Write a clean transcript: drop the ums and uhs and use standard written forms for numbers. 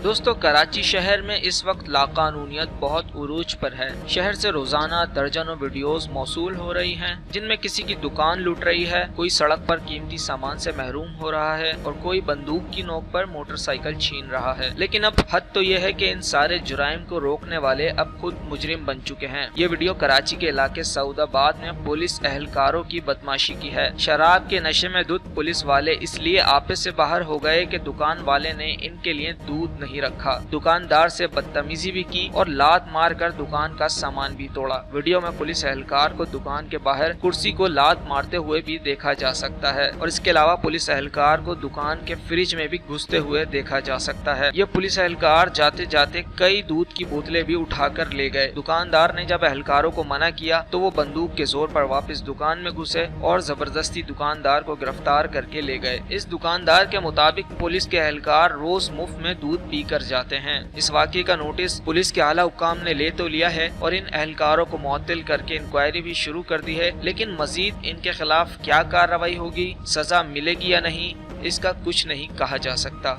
दोस्तों, कराची शहर में इस वक्त लाकानूनियत बहुत उरूज पर है। शहर से रोजाना दर्जनों वीडियोस मौसूल हो रही हैं, जिनमें किसी की दुकान लूट रही है, कोई सड़क पर कीमती सामान से महरूम हो रहा है और कोई बंदूक की नोक पर मोटरसाइकिल छीन रहा है। लेकिन अब हद तो यह है कि इन सारे जुराइम को रोकने वाले अब खुद मुजरिम बन चुके हैं। ये वीडियो कराची के इलाके सऊदाबाद में पुलिस एहलकारों की बदमाशी की है। शराब के नशे में धुत पुलिस वाले इसलिए आपस से बाहर हो गए कि दुकान वाले ने इनके लिए दूध नहीं रखा। दुकानदार से बदतमीजी भी की और लात मार कर दुकान का सामान भी तोड़ा। वीडियो में पुलिस एहलकार को दुकान के बाहर कुर्सी को लात मारते हुए भी देखा जा सकता है और इसके अलावा पुलिस एहलकार को दुकान के फ्रिज में भी घुसते हुए देखा जा सकता है। ये पुलिस एहलकार जाते जाते कई दूध की बोतलें भी उठाकर ले गए। दुकानदार ने जब एहलकारों को मना किया तो वो बंदूक के जोर पर वापस दुकान में घुसे और जबरदस्ती दुकानदार को गिरफ्तार करके ले गए। इस दुकानदार के मुताबिक पुलिस के एहलकार रोज मुफ्त में दूध पी कर जाते हैं। इस वाक़े का नोटिस पुलिस के आला हुक्काम ने ले तो लिया है और इन एहलकारों को मुअत्तल करके इंक्वायरी भी शुरू कर दी है, लेकिन मजीद इनके खिलाफ क्या कार्रवाई होगी, सजा मिलेगी या नहीं, इसका कुछ नहीं कहा जा सकता।